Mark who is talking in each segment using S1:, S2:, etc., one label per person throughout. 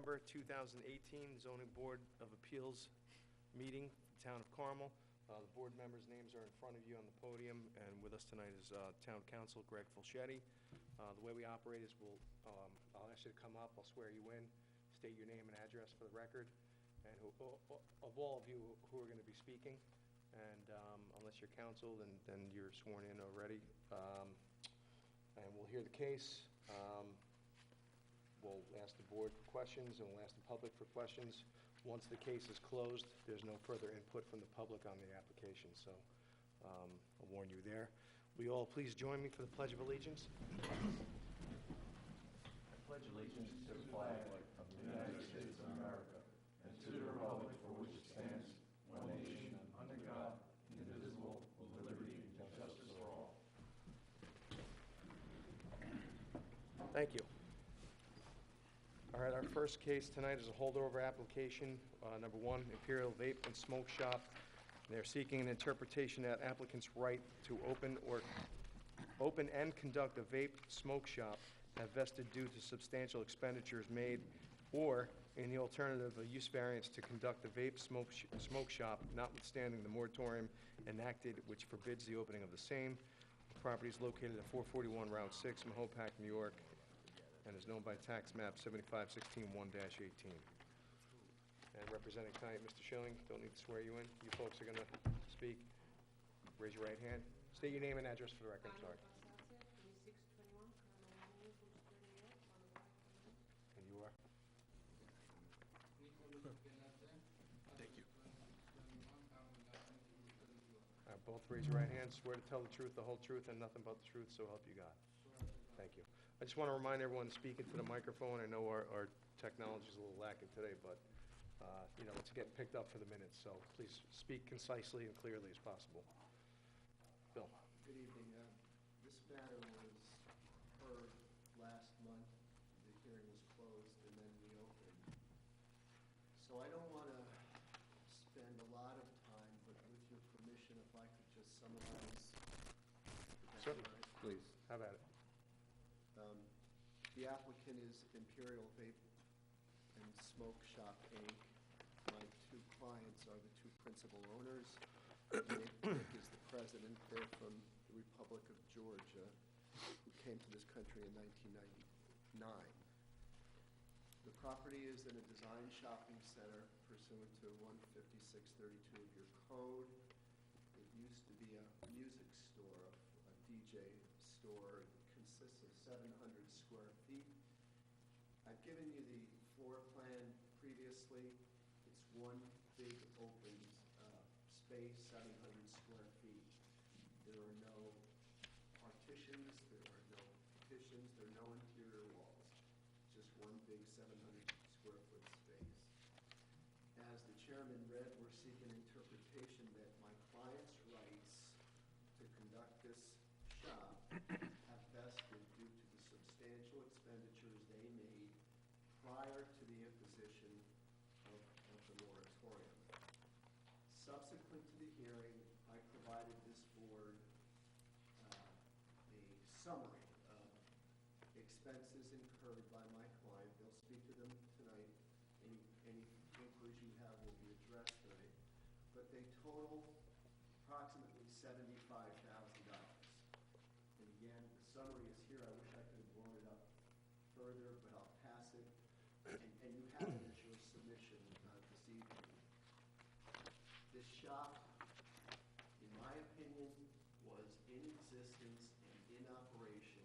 S1: September 2018 Zoning Board of Appeals meeting, Town of Carmel. The board members' names are in front of you on the podium, and with us tonight is Town Council Greg Fulchetti. The way we operate is I'll ask you to come up, I'll swear you in, state your name and address for the record, and of all of you who are going to be speaking, and unless you're counsel, then you're sworn in already. And we'll hear the case. We'll ask the board questions, and we'll ask the public for questions. Once the case is closed, there's no further input from the public on the application, so I'll warn you there. Will you all please join me for the Pledge of Allegiance? I pledge allegiance to the flag of the United States of America and to the republic for which it stands, one nation, under God, indivisible, with liberty and justice for all. Thank you. All right, our first case tonight is a holdover application, number 1, Imperial Vape and Smoke Shop. They're seeking an interpretation that applicant's right to open and conduct a vape smoke shop have vested due to substantial expenditures made, or in the alternative, a use variance to conduct a vape smoke shop, notwithstanding the moratorium enacted which forbids the opening of the same. The property is located at 441 Route 6, Mahopac, New York, and is known by tax map 75161-18. And representing tonight, Mr. Schilling, don't need to swear you in. You folks are going to speak. Raise your right hand. State your name and address for the record. I'm sorry. And you are? Thank you. Both raise your right hand. Swear to tell the truth, the whole truth, and nothing but the truth, so help you God. Thank you. I just want to remind everyone to speak into the microphone. I know our technology is a little lacking today, but it's getting picked up for the minutes, so please speak concisely and clearly as possible. Bill.
S2: Good evening. This matter was heard last month. The hearing was closed and then reopened. So I don't want to spend a lot of time, but with your permission, if I could just summarize.
S1: Certainly. Please. Have at it.
S2: The applicant is Imperial Vape and Smoke Shop, Inc. My two clients are the two principal owners. Nick is the president. They're from the Republic of Georgia, who came to this country in 1999. The property is in a design shopping center pursuant to 15632 of your code. It used to be a music store, a DJ store. It consists of 700 square feet. I've given you the floor plan previously. It's one big open space, 700 square feet. There are no partitions, there are no petitions, there are no interior walls. Just one big 700 square foot space. As the chairman read, we're seeking interpretation that my client's rights to conduct this shop have vested due to the substantial expenditures they made prior to the imposition of the moratorium. Subsequent to the hearing, I provided this board a summary of expenses incurred by my client. They'll speak to them tonight. Any inquiries you have will be addressed tonight. But they total approximately $75,000. And again, the summary is here. I wish I could have blown it up further, but I'll pass it. And you have it as your submission this evening. This shop, in my opinion, was in existence and in operation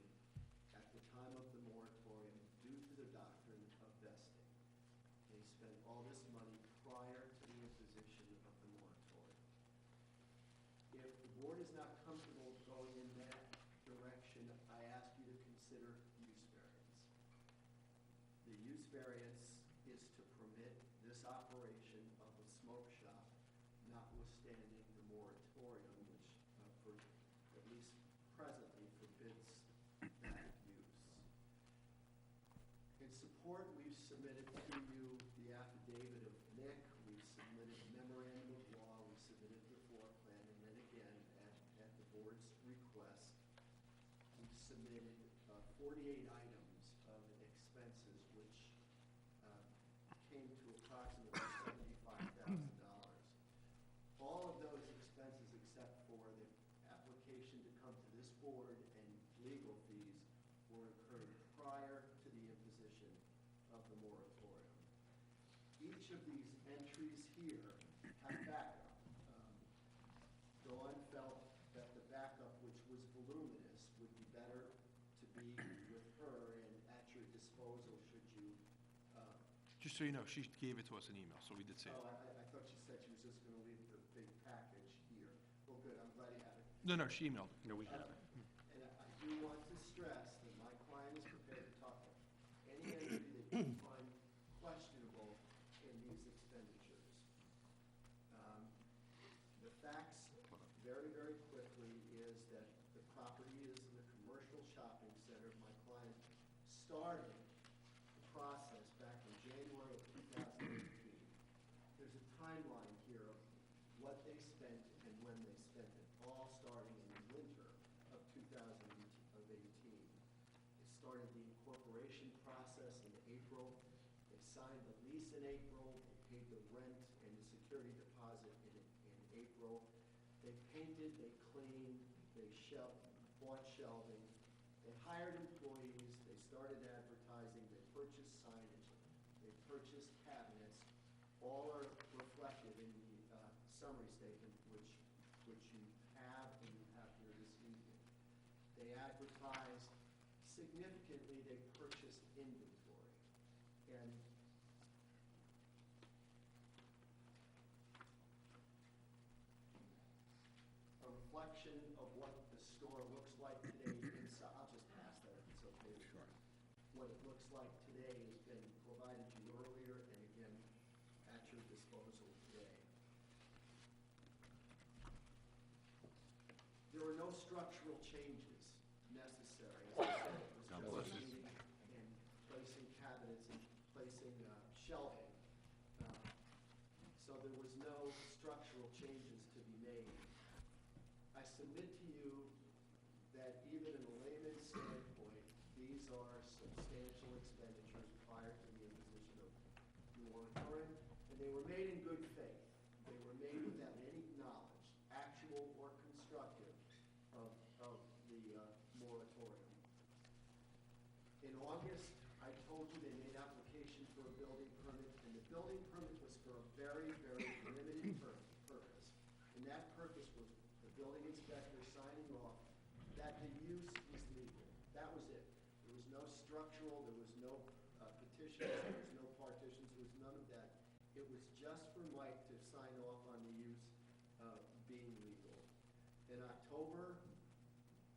S2: at the time of the moratorium due to the doctrine of vesting. They spent all this money prior to the imposition of the moratorium. If the board is not comfortable going in that direction, I ask you to consider use variance. The use variance is to permit this operation of a smoke shop, notwithstanding the moratorium, which for at least presently forbids that use. In support, we've submitted to you the affidavit of Nick, we've submitted a memorandum of law, we submitted the floor plan, and then again, at the board's request, we've submitted 48 items of expenses which board and legal fees were incurred prior to the imposition of the moratorium. Each of these entries here have backup. Dawn felt that the backup, which was voluminous, would be better to be with her and at your disposal should you.
S3: Just so you know, she gave it to us in email, so we did see it.
S2: I thought she said she was just going to leave the big package here. Well, good, I'm glad you have it.
S3: No, she emailed it.
S1: No, we
S2: And I do want to stress that my client is prepared to talk about any entry that you find questionable in these expenditures. The facts, very, very quickly, is that the property is in a commercial shopping center. My client started the process back in January of 2018. There's a timeline here of what they spent and when they spent it, all starting in the winter of 2018. They started the incorporation process in April. They signed the lease in April. They paid the rent and the security deposit in April. They painted, they cleaned, they bought shelving. They hired employees. They started advertising. They purchased signage. They purchased cabinets. All are reflected in the summary statement, which you have and you have here this evening. They advertised significantly. They purchased inventory. And a reflection of what the store looks like today inside, I'll just pass that if it's okay. Sure. What it looks like today has been provided to you earlier and again at your disposal today. There were no structural changes necessary. As I said, it was
S3: God
S2: just
S3: bless you.
S2: moving and placing cabinets and placing shelving. So there was no structural changes to be made. I submit to you that even in a layman's standpoint, these are substantial expenditures prior to the imposition of the moratorium, and they were made in good faith. They were made without any knowledge, actual or constructive, of the moratorium. In August, I told you they made application for a building permit, and the building permit was for a very, very limited purpose. And that purpose was the building inspector signing off that the use was legal. That was it. There was no structural, there was no petitions, there was no partitions, there was none of that. It was just for Mike to sign off on the use being legal. In October,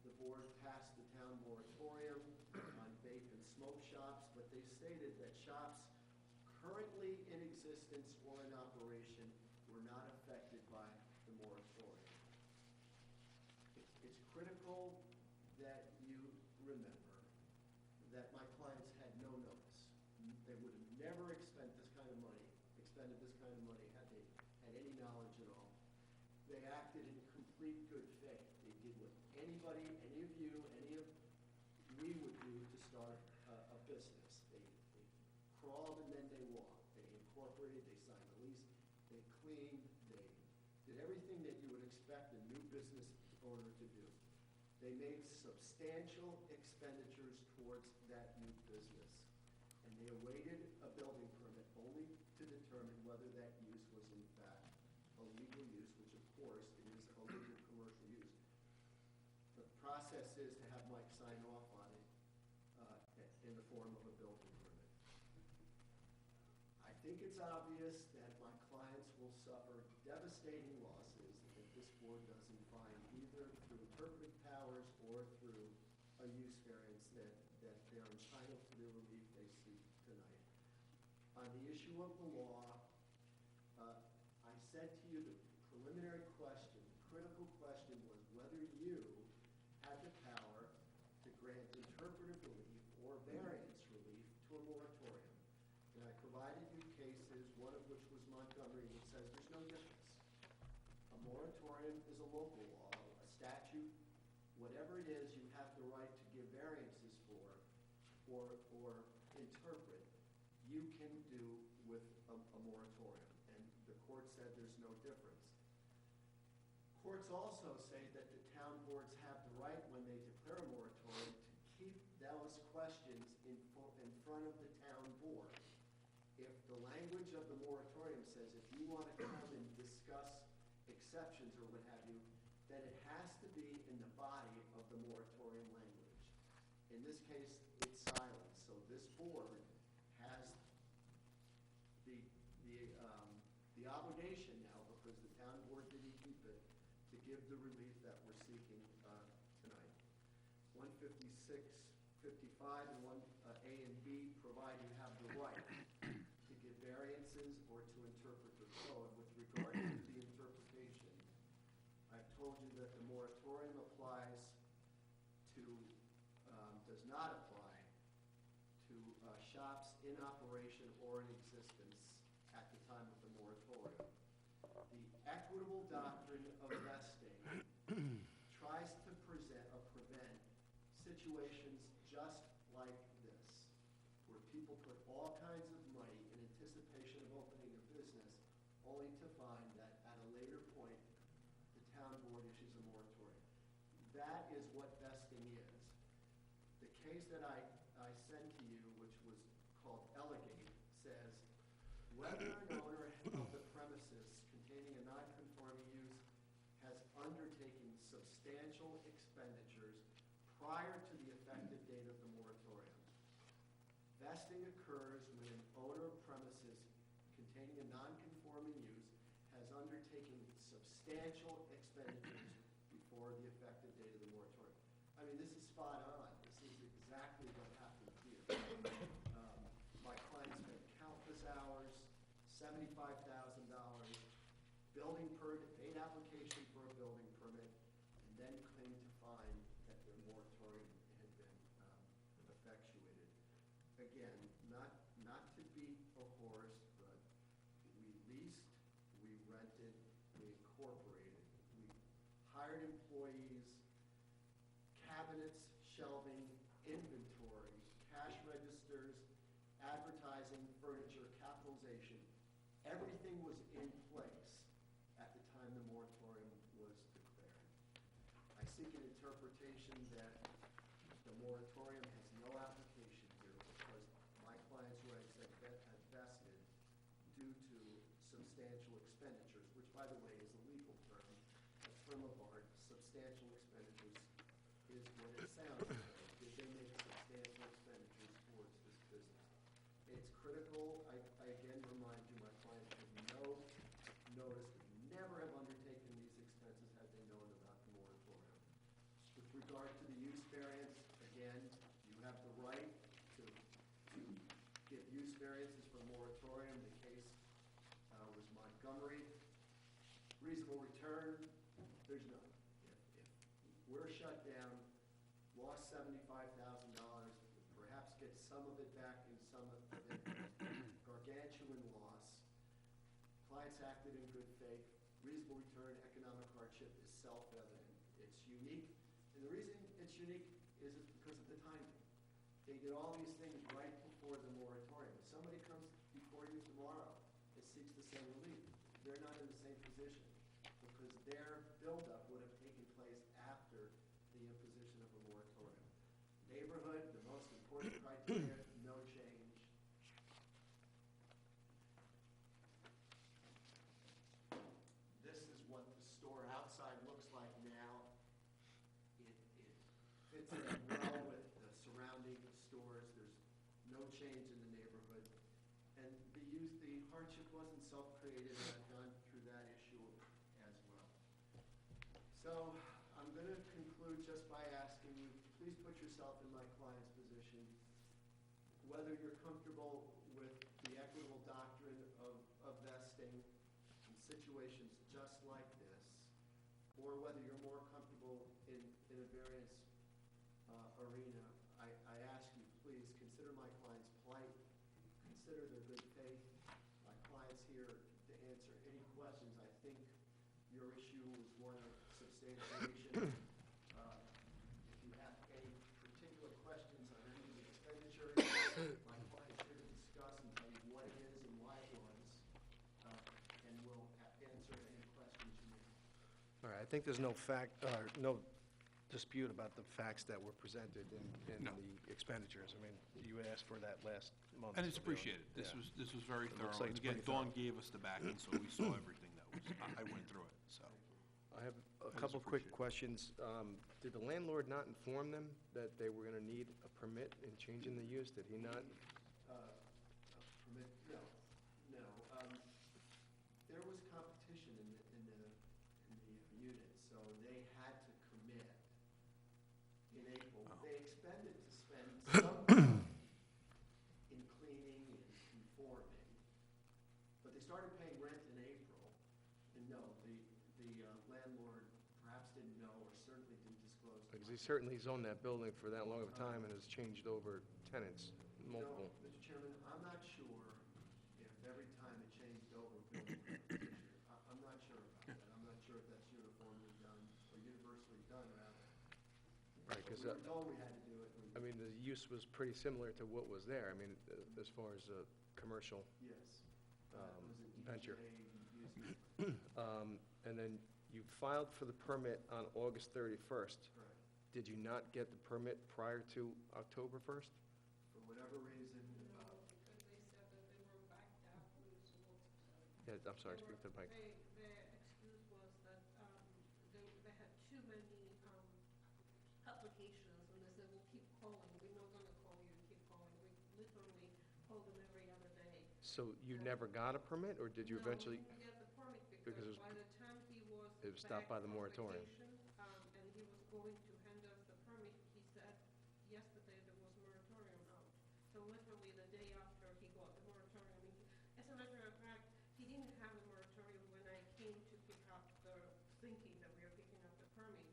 S2: the board passed the town moratorium on vape and smoke shops, but they stated that shops currently in existence or in operation were not affected by the moratorium. It's critical that you remember that my clients had no notice. They would have never expended this kind of money had they had any knowledge at all. They acted in complete good faith. They did what anybody, any of you, any of we would do to start a business. They crawled and then they walked. They incorporated, they signed the lease, they cleaned, they did everything that you would expect a new business owner to do. They made substantial expenditures towards that new business, and they awaited a building permit only to determine whether that use was in fact a legal use, which of course it is a legal commercial use. The process is to have Mike sign off on it in the form of a building permit. I think it's obvious that my clients will suffer devastating losses if this board doesn't find, either through interpretive powers or through a use variance, that they're entitled to the relief they seek tonight. On the issue of the law, I said to you the preliminary question, the critical question was whether you had the power to grant interpretive relief or variance relief to a moratorium. And I provided you cases, one of which was Montgomery, which says there's no difference. A moratorium is a local law, a statute, whatever it is you have the right to give variances for or interpret, you can do with a moratorium. And the court said there's no difference. courts also say that the town boards have the right, when they declare a moratorium, to keep those questions in front of the town board. If the language of the moratorium says if you want to come and discuss exceptions or what have you, then it has to be in the body of the moratorium language. In this case, it's silent, so this board has the obligation now, because the town board didn't keep it, to give the relief that we're seeking tonight. 156, 55, and 1A and B provide you have the right to give variances or to interpret the code. With regard to the interpretation, I've told you that the moratorium applies to, does not apply to shops in operation or in existence at the time of the moratorium. The equitable doctrine of vesting tries to prevent situations just like this, where people put all kinds of money in anticipation of opening a business, only to find that at a later point, the town board issues a moratorium. That is what vesting is. The case that I sent to you, which was called Elegate, says whether an owner of the premises containing a non-conforming use has undertaken substantial expenditures prior to the effective date of the moratorium. Vesting occurs when an owner of premises containing a non-conforming use has undertaken substantial expenditures before the effective date of the moratorium. I mean, this is spot on. This is exactly what happened here. My client spent countless hours, $75,000, building permit, made application for a building permit, and then claimed to find that their moratorium had been effectuated. Again, not to beat a horse, but we leased, we rented, we incorporated, we hired employees, cabinets, shelving, inventory, cash registers, advertising, furniture, capitalization. Everything was in place at the time the moratorium was declared. I seek an interpretation that the moratorium has no application here because my clients who I said had vested due to substantial expenditures, which by the way is a legal term, a term of art. Substantial expenditures is what it sounds like. Did they make substantial expenditures towards this business? It's critical. I again remind you, my clients had no notice, would never have undertaken these expenses had they known about the moratorium. With regard to the use variance, again, you have the right to give use variances for moratorium. The case was Montgomery. Reasonable return, there's none. If we're shut down, lost $75,000, perhaps get some of it back and some of it gargantuan loss. Clients acted in good faith. Reasonable return, economic hardship is self-evident. It's unique, and the reason it's unique is it's because of the timing. They did all these things right before the moratorium. If somebody comes before you tomorrow and seeks the same relief, they're not in the same position because their buildup would have taken place after the imposition of a moratorium. Neighborhood, the most important criteria, no change. This is what the store outside looks like now. It fits in well with the surrounding stores. There's no change in the neighborhood. And the hardship wasn't self-created, and I've gone through that issue as well. So I'm going to conclude just by asking you, please put yourself in my client's position. Whether you're comfortable with the equitable doctrine of vesting in situations just like this, or whether you're more comfortable in a variance arena, I ask you, please consider my client's plight, consider their good faith. My client's here to answer any questions. I think your issue was one of substantiation. If you have any particular questions on any of the expenditures, my client's here to discuss and tell you what it is and why it was, and we'll answer any questions you may have.
S3: All
S1: All right, I think there's no no dispute about the facts that were presented in
S3: No.
S1: the expenditures. I mean, you asked for that last month.
S3: And it's
S1: so we don't-
S3: appreciated.
S1: yeah.
S3: This was very
S1: It looks
S3: thorough.
S1: like
S3: And
S1: it's
S3: again,
S1: pretty
S3: Dawn gave us the backing, so we saw everything that was, I went through it, so.
S1: I have a
S3: just
S1: couple quick
S3: appreciate
S1: questions. Did the landlord not inform them that they were gonna need a permit in changing the use? Did he not?
S2: Permit, no, no. There was competition in the unit, so they had to commit in April. They expected to spend some time in cleaning and conforming, but they started paying rent in April, and no, the landlord perhaps didn't know or certainly didn't disclose. to
S1: Because he
S2: us.
S1: certainly zoned that building for that long of a time and has changed over tenants,
S2: You know,
S1: multiple.
S2: Mr. Chairman, I'm not sure if every time it changed over, building permits issued. I'm not sure about that. I'm not sure if that's uniformly done or universally done, rather.
S1: Right,
S2: But
S1: because,
S2: we were told we had to do it.
S1: I mean, the use was pretty similar to what was there. I mean, as far as a commercial,
S2: Yes. That
S1: um,
S2: was a
S1: venture.
S2: DJ amusement.
S1: And then you filed for the permit on August 31st.
S2: Correct.
S1: Did you not get the permit prior to October 1st?
S2: For whatever reason,
S4: Because they said that they were backed out with supposed.
S1: Yeah, I'm sorry, speak to the mic.
S4: Their excuse was that they had too many applications, and they said, well, keep calling, we're not gonna call you, keep calling. We literally called them every other day.
S1: So you never got a permit, or did you
S4: No,
S1: eventually?
S4: he didn't get the permit
S1: because it
S4: because
S1: was-
S4: by the time he was
S1: it was stopped
S4: back
S1: by the
S4: from
S1: moratorium.
S4: vacation, and he was going to hand us the permit, he said yesterday there was moratorium out. So literally the day after he got the moratorium, as a matter of fact, he didn't have a moratorium when I came to pick up thinking that we were picking up the permit.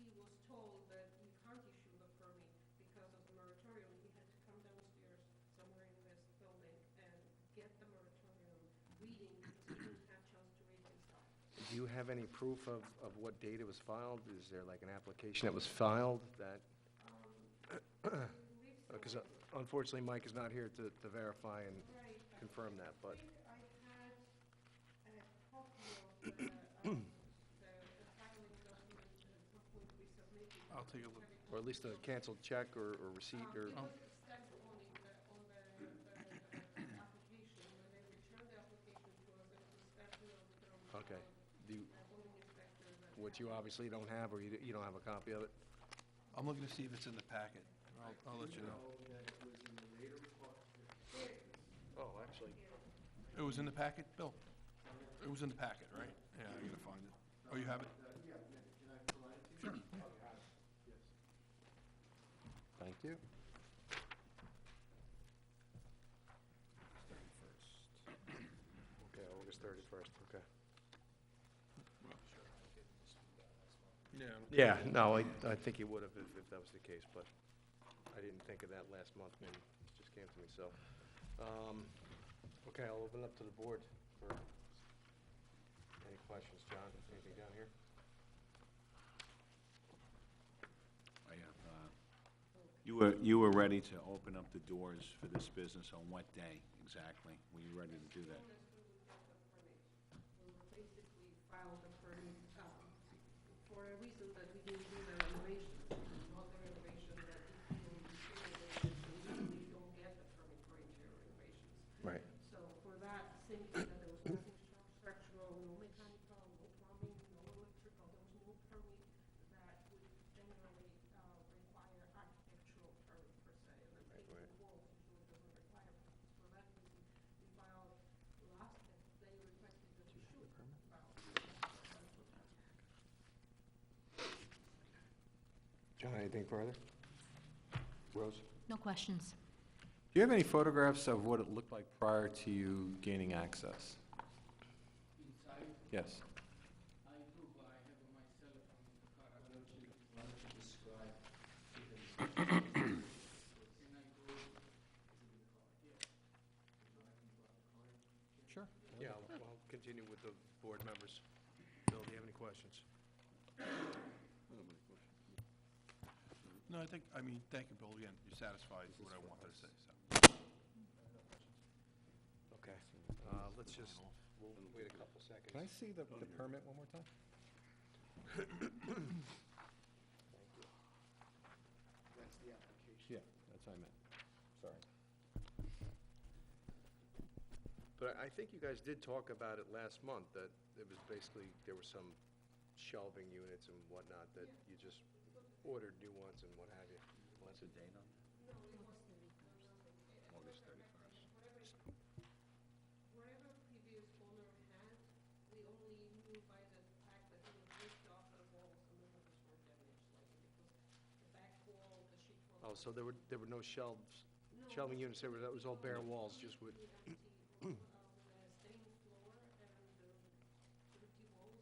S4: He was told that you can't issue the permit because of the moratorium. He had to come downstairs somewhere in this building and get the moratorium reading because he didn't have chance to read himself.
S1: Do you have any proof of what date it was filed? Is there like an application that was filed that,
S4: I believe so.
S1: because unfortunately Mike is not here to verify and
S4: Right.
S1: confirm that,
S4: I
S1: but,
S4: think I had a copy of the filing document at some point we submitted.
S3: I'll take a look.
S1: or at least a canceled check or receipt or,
S4: It was stamped on the application. When they returned the application to us, it was stamped on
S1: okay. Do you,
S4: building inspector. that
S1: which you obviously don't have, or you don't have a copy of it?
S3: I'm looking to see if it's in the packet. I'll let you know.
S2: that it was in the later part.
S1: Oh, actually.
S3: It was in the packet, Bill? It was in the packet, right? Yeah, I gotta find it. Oh, you have it?
S2: Yeah, can I provide it to you? Sure. Yes.
S1: Thank you. Okay, August 31st, okay.
S3: Yeah.
S1: Yeah, no, I think he would have if that was the case, but I didn't think of that last month when it just came to me, so. Okay, I'll open up to the board for any questions. John, anything down here?
S5: I have, you were ready to open up the doors for this business on what day exactly? Were you ready to do that?
S4: We basically filed the permit for a reason that we didn't do the renovations, not the renovation that if you do renovation, you don't get the permit for interior renovations.
S1: Right.
S4: So for that, simply that there was nothing structural, no mechanical, no plumbing, no electrical, there was no permit that would generally require architectural permit per se. And then
S1: Right,
S4: painting
S1: right.
S4: walls usually doesn't require permits. For that reason, we filed last, they requested that we should file.
S1: John, anything further? Rose?
S6: No questions.
S7: Do you have any photographs of what it looked like prior to you gaining access?
S8: Inside,
S7: Yes.
S8: I do, but I have my cell phone in the car.
S2: Why don't you describe to him?
S8: Can I go?
S7: Sure.
S1: Yeah, I'll continue with the board members. Bill, do you have any questions?
S3: No, I mean, thank you, Bill, again, you're satisfied with what I wanted to say, so.
S1: Okay, let's just, we'll wait a couple seconds.
S7: Can I see the permit one more time?
S2: That's the application.
S7: Yeah, that's what I meant. Sorry.
S1: But I think you guys did talk about it last month, that it was basically, there were some shelving units and whatnot, that you just ordered new ones and what have you.
S5: What's the date on that? August 31st.
S4: Whatever previous owner had, we only knew by the fact that it was ripped off the walls and the windows were damaged, like, because the back wall, the sheet wall.
S1: Oh, so there were no shelving units, that was all bare walls, just with,
S4: Empty, stained floor and dirty walls and the ceiling was white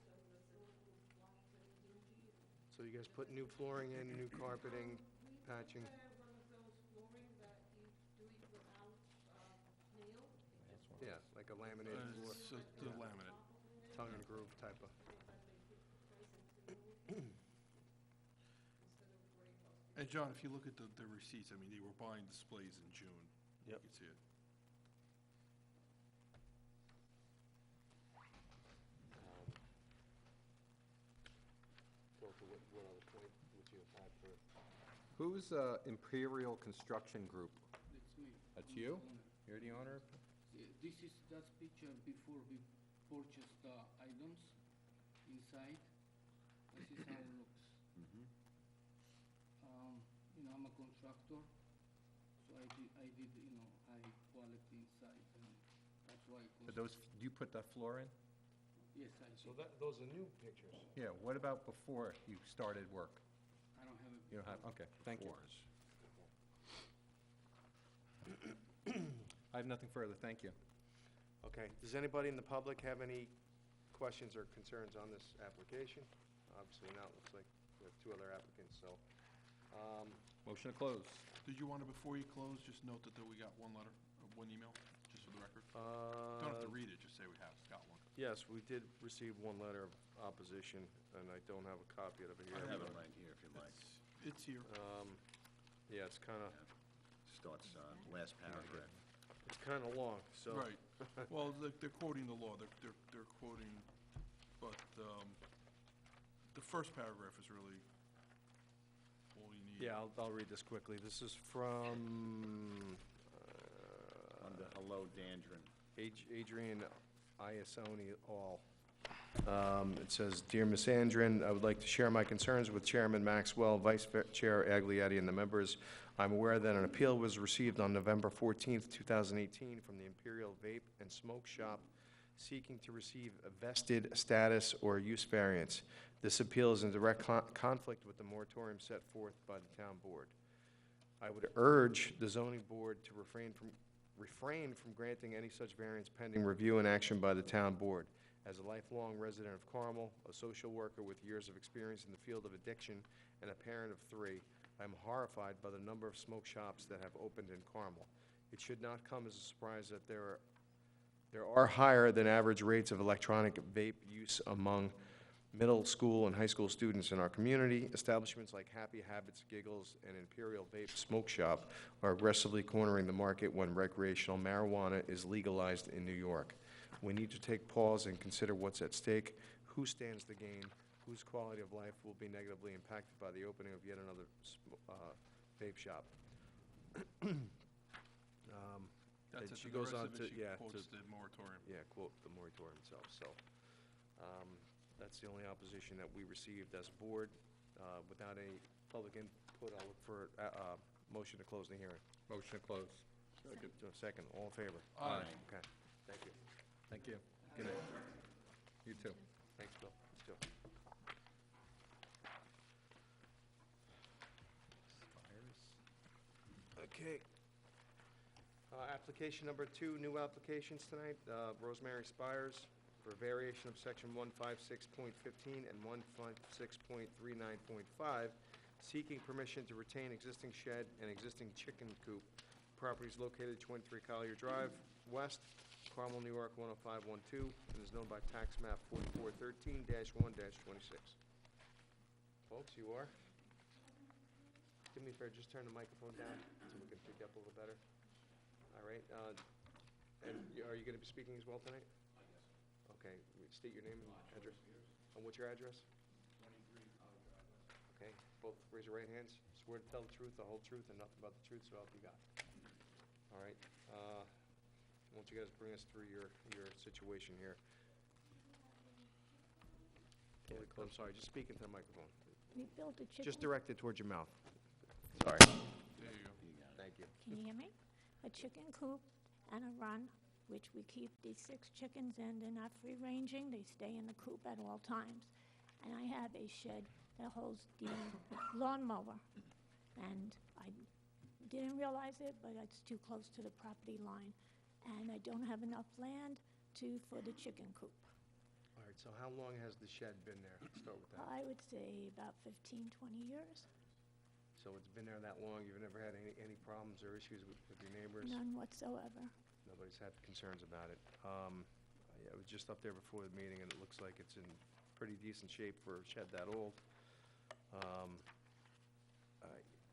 S4: and dingy.
S1: so you guys put new flooring in, new carpeting, patching?
S4: We put one of those flooring that you do it without nail. It just
S1: Yeah, like a laminated floor,
S3: It's the laminate.
S1: tongue and groove type of.
S3: And John, if you look at the receipts, I mean, they were buying displays in June.
S1: Yep.
S3: You can see it.
S1: Go for what other point would you have had for?
S7: Who's Imperial Construction Group?
S8: That's me.
S7: That's
S8: I'm the
S7: you?
S8: owner.
S7: You're the owner?
S8: This is, that's picture before we purchased the items inside. This is how it looks. I'm a contractor, so I did, high quality inside, and that's why.
S7: You put that floor in?
S8: Yes, I
S1: So
S8: did.
S1: those are new pictures.
S7: Yeah, what about before you started work?
S8: I don't have a.
S7: You don't have, okay, thank you.
S5: Floors.
S7: I have nothing further, thank you.
S1: Okay, does anybody in the public have any questions or concerns on this application? Obviously not, looks like we have two other applicants, so,
S7: Motion to close.
S3: Did you want to, before you close, just note that we got one letter, one email, just for the record? Don't have to read it, just say we have, got one.
S1: yes, we did receive one letter of opposition, and I don't have a copy of it here.
S5: I have it right here if you'd like.
S3: It's here.
S1: Yeah, it's kinda,
S5: Starts, last paragraph.
S1: it's kinda long, so.
S3: Right. Well, they're quoting the law, they're quoting, but the first paragraph is really all you need.
S1: Yeah, I'll read this quickly. This is from,
S5: Under hello, Dandrin.
S1: Adrian Iasoni All. It says, "Dear Ms. Andrin, I would like to share my concerns with Chairman Maxwell, Vice Chair Aglietti, and the members. I'm aware that an appeal was received on November 14th, 2018, from the Imperial Vape and Smoke Shop seeking to receive a vested status or use variance. This appeal is in direct conflict with the moratorium set forth by the town board. I would urge the zoning board to refrain from granting any such variance pending review and action by the town board. As a lifelong resident of Carmel, a social worker with years of experience in the field of addiction, and a parent of 3, I'm horrified by the number of smoke shops that have opened in Carmel. It should not come as a surprise that there are higher than average rates of electronic vape use among middle school and high school students in our community. Establishments like Happy Habits, Giggles, and Imperial Vape Smoke Shop are aggressively cornering the market when recreational marijuana is legalized in New York. We need to take pause and consider what's at stake, who stands to gain, whose quality of life will be negatively impacted by the opening of yet another vape shop."
S3: That's
S1: And
S3: it.
S1: she
S3: The
S1: goes
S3: rest
S1: on
S3: of it,
S1: to-
S3: she
S1: yeah,
S3: quotes
S1: to-
S3: the moratorium.
S1: Yeah, quote the moratorium itself, so, that's the only opposition that we received as a board. Without any public input, I'll look for a motion to close the hearing.
S7: Motion to close.
S1: Second, all in favor?
S3: Aye.
S1: Okay, thank you.
S7: Thank you. Good night. You too.
S1: Thanks, Bill. You too. Okay. Application number 2, new applications tonight. Rosemary Spires for variation of section 156.15 and 156.39.5, seeking permission to retain existing shed and existing chicken coop. Property is located 23 Collier Drive, West, Carmel, New York, 10512, and is known by tax map 4413-1-26. Folks, you are? Do me a favor, just turn the microphone down so we can pick you up a little better. All right, and are you going to be speaking as well tonight? Okay, state your name and address. And what's your address?
S8: 23
S1: Okay, both raise your right hands. Swear to tell the truth, the whole truth, and nothing but the truth, so help you God. All right, why don't you guys bring us through your situation here? I'm sorry, just speak into the microphone.
S6: We built a chicken.
S1: Just direct it towards your mouth. Sorry.
S3: There you go.
S1: Thank you.
S6: Can you hear me? A chicken coop and a run, which we keep these 6 chickens in. They're not free ranging. They stay in the coop at all times. And I have a shed that holds the lawnmower. And I didn't realize it, but it's too close to the property line. And I don't have enough land for the chicken coop.
S1: All right, so how long has the shed been there? Let's start with that.
S6: I would say about 15, 20 years.
S1: So it's been there that long, you've never had any problems or issues with your neighbors?
S6: None whatsoever.
S1: Nobody's had concerns about it. I was just up there before the meeting, and it looks like it's in pretty decent shape for a shed that old.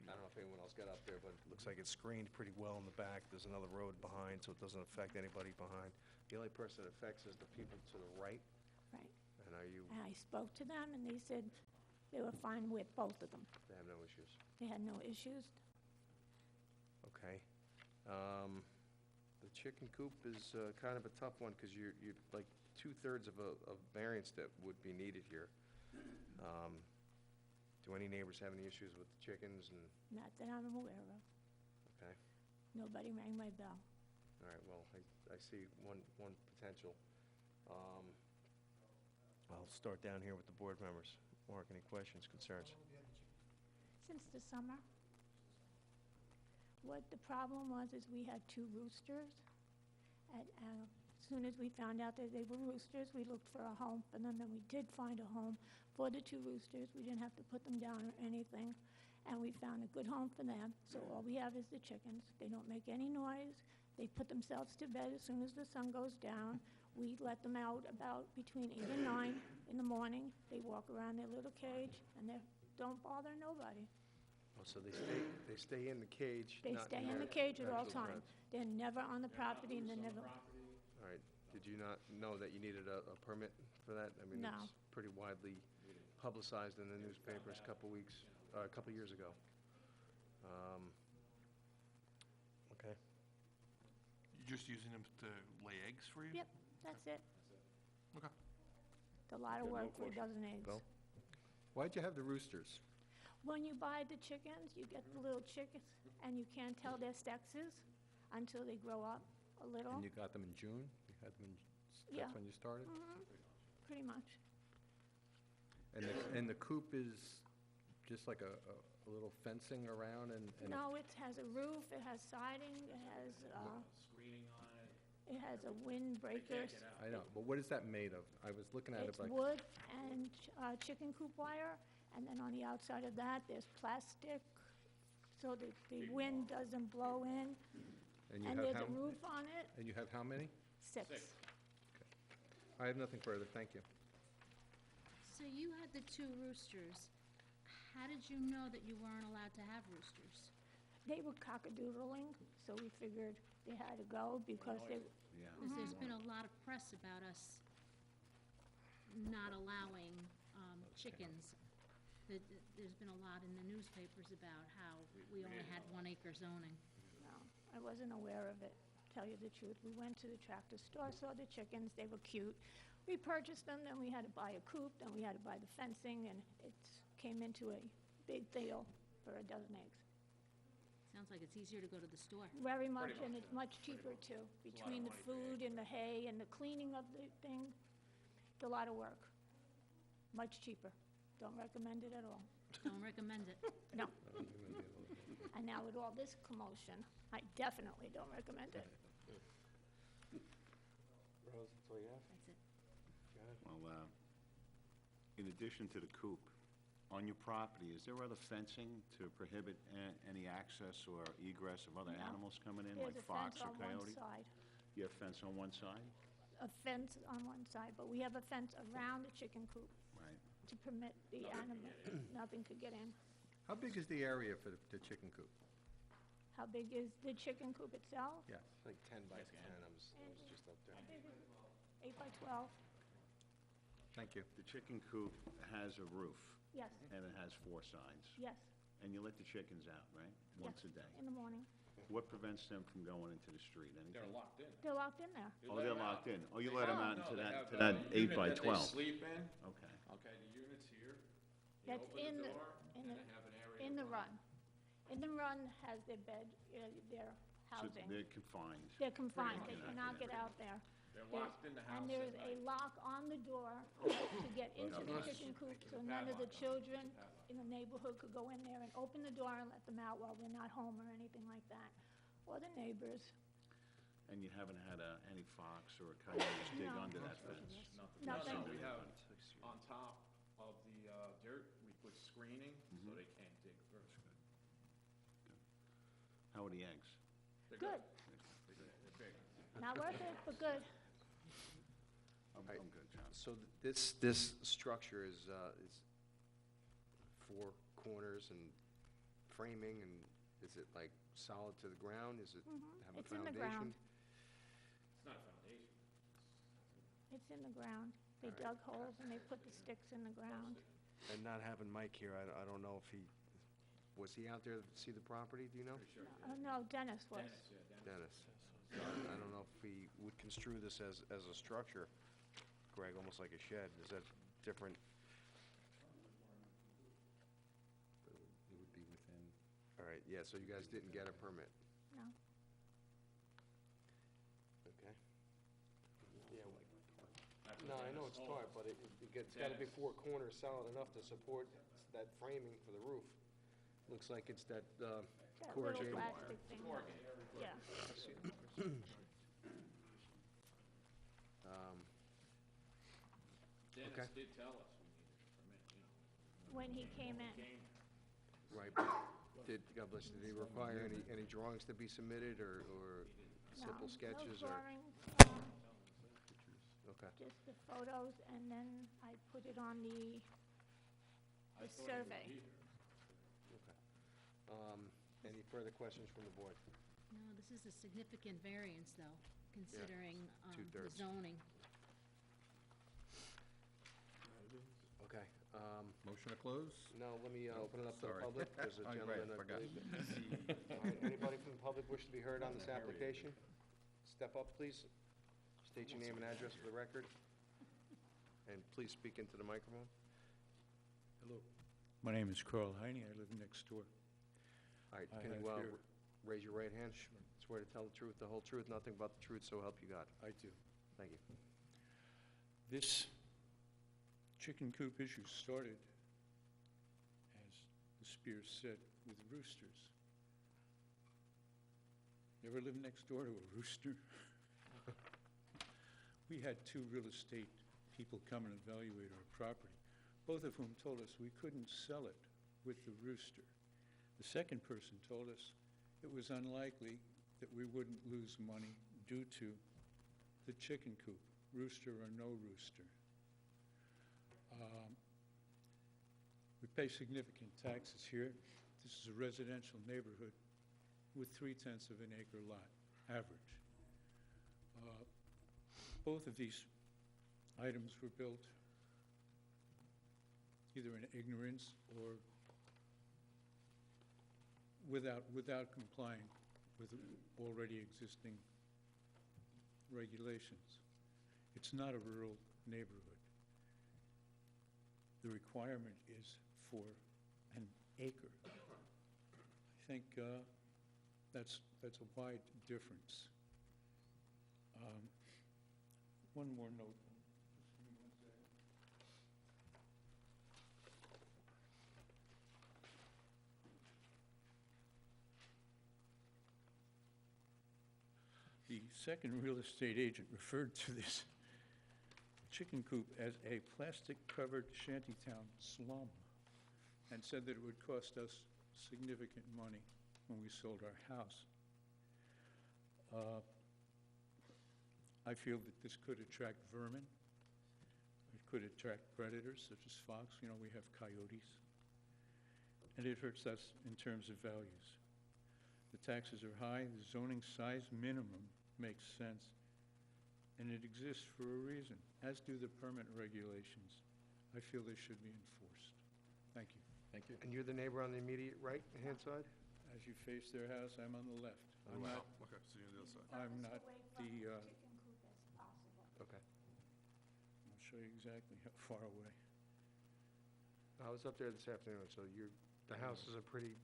S1: I don't know if anyone else got up there, but it looks like it's screened pretty well in the back. There's another road behind, so it doesn't affect anybody behind. The only person it affects is the people to the right.
S6: Right.
S1: And are you,
S6: And I spoke to them, and they said they were fine with both of them.
S1: they have no issues?
S6: They had no issues.
S1: Okay. The chicken coop is kind of a tough one, because you're like 2/3 of a variance that would be needed here. Do any neighbors have any issues with the chickens and,
S6: Not that I'm aware of.
S1: okay?
S6: Nobody rang my bell.
S1: All right, well, I see one potential. I'll start down here with the board members. Mark, any questions, concerns?
S6: Since the summer. What the problem was is we had 2 roosters. As soon as we found out that they were roosters, we looked for a home for them, and we did find a home for the 2 roosters. We didn't have to put them down or anything, and we found a good home for them. So all we have is the chickens. They don't make any noise. They put themselves to bed as soon as the sun goes down. We let them out about between 8 and 9 in the morning. They walk around their little cage, and they don't bother nobody.
S1: Oh, so they stay in the cage?
S6: They
S1: not
S6: stay in
S1: their
S6: the cage at all
S1: actual
S6: times.
S1: pens?
S6: They're never on the property, and they're never,
S1: All right, did you not know that you needed a permit for that? I mean,
S6: No.
S1: it's pretty widely publicized in the newspapers a couple years ago. Okay.
S3: You're just using them to lay eggs for you?
S6: yep, that's it.
S3: Okay.
S6: It's a lot of work for a dozen eggs.
S1: Bill?
S7: Why'd you have the roosters?
S6: When you buy the chickens, you get the little chickens, and you can't tell their sexes until they grow up a little.
S7: And you got them in June? You had them in,
S6: Yeah.
S7: that's when you started?
S6: Pretty much.
S7: And the coop is just like a little fencing around and
S6: No, it has a roof, it has siding, it has,
S5: Screening on it.
S6: it has a windbreaker.
S7: I know, but what is that made of? I was looking at it
S6: It's
S7: like,
S6: wood and chicken coop wire, and then on the outside of that, there's plastic, so that the wind doesn't blow in.
S7: and you
S6: And
S7: have
S6: there's
S7: how,
S6: a roof on it,
S7: and you have how many?
S6: 6.
S7: I have nothing further, thank you.
S9: So you had the 2 roosters. How did you know that you weren't allowed to have roosters?
S6: They were cockadoodling, so we figured they had to go because they,
S5: Yeah.
S9: Because there's been a lot of press about us not allowing chickens. There's been a lot in the newspapers about how we only had 1 acre zoning.
S6: no, I wasn't aware of it, tell you the truth. We went to the tractor store, saw the chickens, they were cute. We purchased them, then we had to buy a coop, then we had to buy the fencing, and it came into a big deal for a dozen eggs.
S9: Sounds like it's easier to go to the store.
S6: Very much, and it's much cheaper too, between the food and the hay and the cleaning of the thing. It's a lot of work. Much cheaper. Don't recommend it at all.
S9: Don't recommend it.
S6: No. And now with all this commotion, I definitely don't recommend it.
S1: Rose, that's all you have?
S9: That's it.
S5: Well, in addition to the coop, on your property, is there other fencing to prohibit any access or egress of other
S6: No.
S5: animals coming in,
S6: There's
S5: like
S6: a fence
S5: fox or
S6: on one
S5: coyote?
S6: side,
S5: You have fence on one side?
S6: a fence on one side, but we have a fence around the chicken coop
S5: Right.
S6: to permit the animal, nothing could get in.
S7: How big is the area for the chicken coop?
S6: How big is the chicken coop itself?
S7: Yeah.
S1: Like 10 by 10, I was just up there.
S6: 8 by 12.
S7: Thank you.
S5: The chicken coop has a roof.
S6: Yes,
S5: and it has 4 signs.
S6: yes,
S5: And you let the chickens out, right? Once a day.
S6: in the morning.
S5: What prevents them from going into the street?
S3: They're
S5: Anything?
S3: locked in.
S6: They're locked in there.
S5: Oh, they're locked in. Oh, you let them out
S3: No,
S5: into
S3: they
S5: that,
S3: have,
S5: to that
S3: a
S5: 8
S3: unit
S5: by
S3: that
S5: 12?
S3: they sleep in.
S5: Okay.
S3: Okay, the unit's here. You
S6: That's
S3: open
S6: in
S3: the
S6: the-
S3: door,
S6: in
S3: and
S6: the-
S3: they have an area.
S6: In the
S3: to
S6: run. In the run has their bed, their
S5: So
S6: housing.
S5: they're confined.
S6: They're confined,
S3: much,
S6: they
S5: yeah.
S6: cannot get out there.
S3: They're
S6: There's-
S3: locked in the house
S6: And
S3: at
S6: there's a
S3: night.
S6: lock on the door to get into the
S3: Yes.
S6: chicken coop, so none of the
S3: Padlock on it.
S6: children
S3: Padlock.
S6: in the neighborhood could go in there and open the door and let them out while they're not home or anything like that, or the neighbors.
S5: And you haven't had any fox or coyotes dig
S6: No.
S5: under that fence?
S3: Nothing.
S6: Nothing.
S3: No, we have, on top of the dirt, we put screening, so they can't dig through.
S5: How are the eggs?
S3: They're
S6: Good,
S3: They're big.
S6: not worth it, but good.
S5: I'm good, John.
S1: So this structure is 4 corners and framing, and is it like solid to the ground? Is it have a
S6: Mm-hmm. It's in the ground.
S1: foundation?
S3: It's not a foundation.
S6: It's in the ground. They dug holes and they put the sticks in the ground.
S1: And not having Mike here, I don't know if was he out there to see the property, do you know?
S6: No, Dennis was.
S1: Dennis. I don't know if we would construe this as a structure, Greg, almost like a shed. Is that different?
S7: It would be within,
S1: All right, yeah, so you guys didn't get a permit,
S6: No,
S1: okay? Yeah. No, I know it's tarp, but it's gotta be 4 corners solid enough to support that framing for the roof. Looks like it's that
S6: that little
S1: corrugated.
S6: plastic thing. Yeah,
S3: Dennis
S1: Okay.
S3: did tell us we needed a permit, you know.
S6: when he came in.
S1: Right, God bless you, did he require any drawings to be submitted, or simple
S6: No,
S1: sketches,
S6: no
S1: or?
S6: drawings,
S1: Okay,
S6: just the photos, and then I put it on the
S3: I thought he would
S6: survey.
S3: be here.
S1: okay. Any further questions from the board?
S9: No, this is a significant variance, though, considering the
S1: 2/3.
S9: zoning.
S1: Okay,
S7: motion to close?
S1: now let me open it up to the
S7: Sorry.
S1: public. There's a
S7: Oh, right,
S1: gentleman, I
S7: forgot.
S1: believe. All right, anybody from the public wish to be heard on this application? Step up, please. State your name and address for the record. And please speak into the microphone.
S10: Hello. My name is Carl Heine. I live next door.
S1: All right,
S10: I
S1: can you
S10: have here-
S1: raise your right hand? Swear to tell the truth, the whole truth, nothing but the truth, so help you God.
S10: I do.
S1: Thank you.
S10: This chicken coop issue started, as the Spears said, with roosters. You ever lived next door to a rooster? We had 2 real estate people come and evaluate our property, both of whom told us we couldn't sell it with the rooster. The second person told us it was unlikely that we wouldn't lose money due to the chicken coop, rooster or no rooster. We pay significant taxes here. This is a residential neighborhood with 3/10 of an acre lot, average. Both of these items were built either in ignorance or without complying with already existing regulations. It's not a rural neighborhood. The requirement is for an acre. I think that's a wide difference. One more note. Just give me one second. The second real estate agent referred to this chicken coop as a plastic-covered shantytown slum and said that it would cost us significant money when we sold our house. I feel that this could attract vermin. It could attract predators such as fox. You know, we have coyotes. And it hurts us in terms of values. The taxes are high, the zoning size minimum makes sense, and it exists for a reason, as do the permit regulations. I feel they should be enforced. Thank you.
S7: Thank you.
S1: And you're the neighbor on the immediate right-hand side?
S10: As you face their house, I'm on the left. I'm
S3: Wow,
S10: not,
S3: okay, so you're on the other side.
S10: I'm not the,
S1: Okay.
S10: I'll show you exactly how far away.
S1: I was up there this afternoon, so the houses are pretty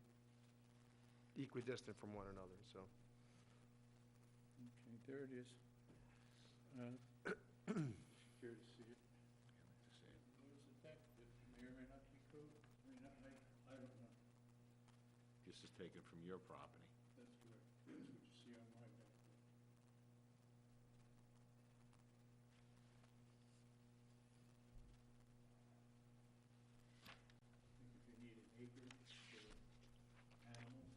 S1: equidistant from one another, so.
S10: Okay, there it is. Care to see it? Notice the deck that may or may not be code, may not make, I don't know.
S5: This is taken from your property.
S10: That's correct. That's what you see on my deck. I think if you need an acre for animals,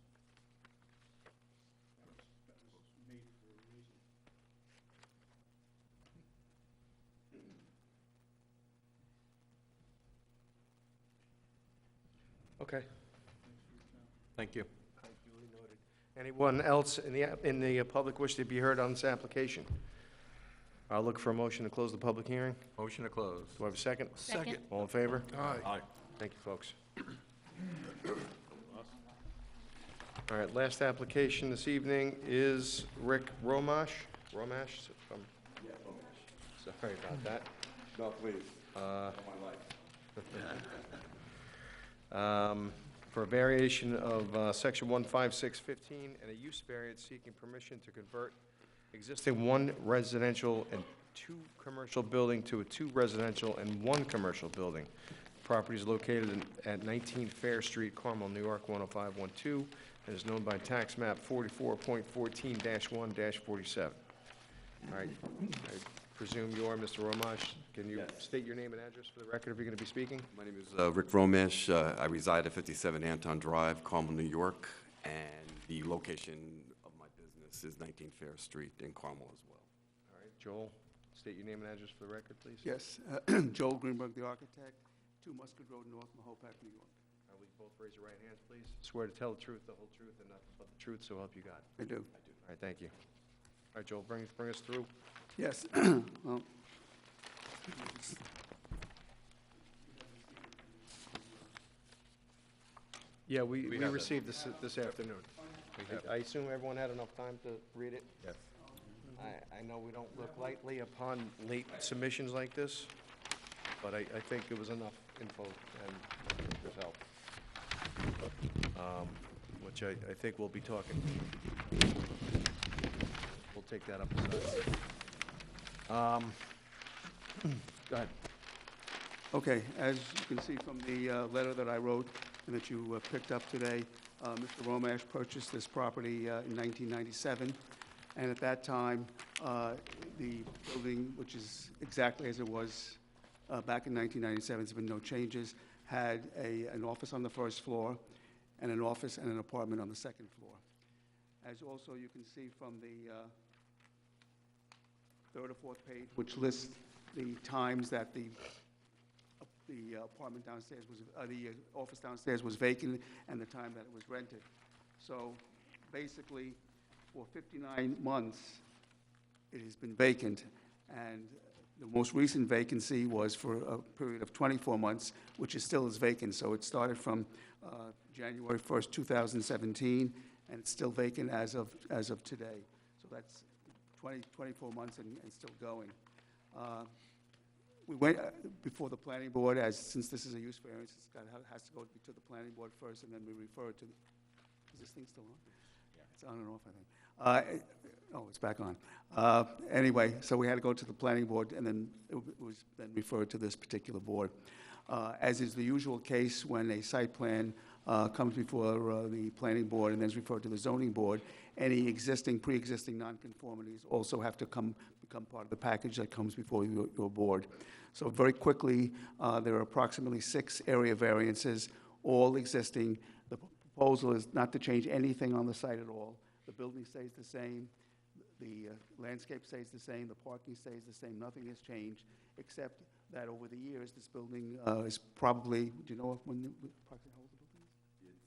S10: that was made for a reason.
S1: Okay.
S7: Thank you.
S1: Duly noted. Anyone else in the public wish to be heard on this application? I'll look for a motion to close the public hearing.
S7: Motion to close.
S1: Do I have a second?
S9: Second.
S1: All in favor?
S3: Aye.
S1: Thank you, folks. All right, last application this evening is Rick Romash. Romash? Sorry about that.
S11: No, please. On my life.
S1: For a variation of Section 15615 and a use variance seeking permission to convert existing one residential and two commercial building to a two residential and one commercial building. Property is located at 19 Fair Street, Carmel, New York, 10512, and is known by tax map 44.14-1-47. All right, I presume you are Mr. Romash. Can you
S11: Yes.
S1: state your name and address for the record if you're going to be speaking?
S11: My name is Rick Romesh. I reside at 57 Anton Drive, Carmel, New York, and the location of my business is 19 Fair Street in Carmel as well.
S1: All right, Joel, state your name and address for the record, please.
S12: Yes, Joel Greenberg, the architect, 2 Musket Road, North Mahopac, New York.
S1: Will you both raise your right hands, please? Swear to tell the truth, the whole truth, and nothing but the truth, so help you God.
S12: I do.
S1: All right, thank you. All right, Joel, bring us through.
S12: Yes, well,
S1: Yeah, we
S7: have that.
S1: received this afternoon. I assume everyone had enough time to read it?
S7: Yes.
S1: I know we don't look lightly upon late submissions like this, but I think it was enough info and there's help. Which I think we'll be talking. We'll take that up aside. Go ahead.
S12: okay, as you can see from the letter that I wrote and that you picked up today, Mr. Romash purchased this property in 1997, and at that time, the building, which is exactly as it was back in 1997, there's been no changes, had an office on the first floor and an office and an apartment on the second floor. As also you can see from the third or fourth page, which lists the times that the apartment downstairs was, the office downstairs was vacant and the time that it was rented. So basically, for 59 months, it has been vacant, and the most recent vacancy was for a period of 24 months, which is still is vacant. So it started from January 1st, 2017, and it's still vacant as of today. So that's 24 months and still going. We went before the planning board, since this is a use variance, has to go to the planning board first, and then we refer it to, is this thing still on?
S5: Yeah.
S12: It's on and off, I think. Oh, it's back on. Anyway, so we had to go to the planning board, and then it was then referred to this particular board. As is the usual case when a site plan comes before the planning board and then is referred to the zoning board, any pre-existing nonconformities also have to become part of the package that comes before your board. So very quickly, there are approximately 6 area variances, all existing. The proposal is not to change anything on the site at all. The building stays the same, the landscape stays the same, the parking stays the same, nothing has changed, except that over the years, this building is probably, do you know when, approximately how old the building is?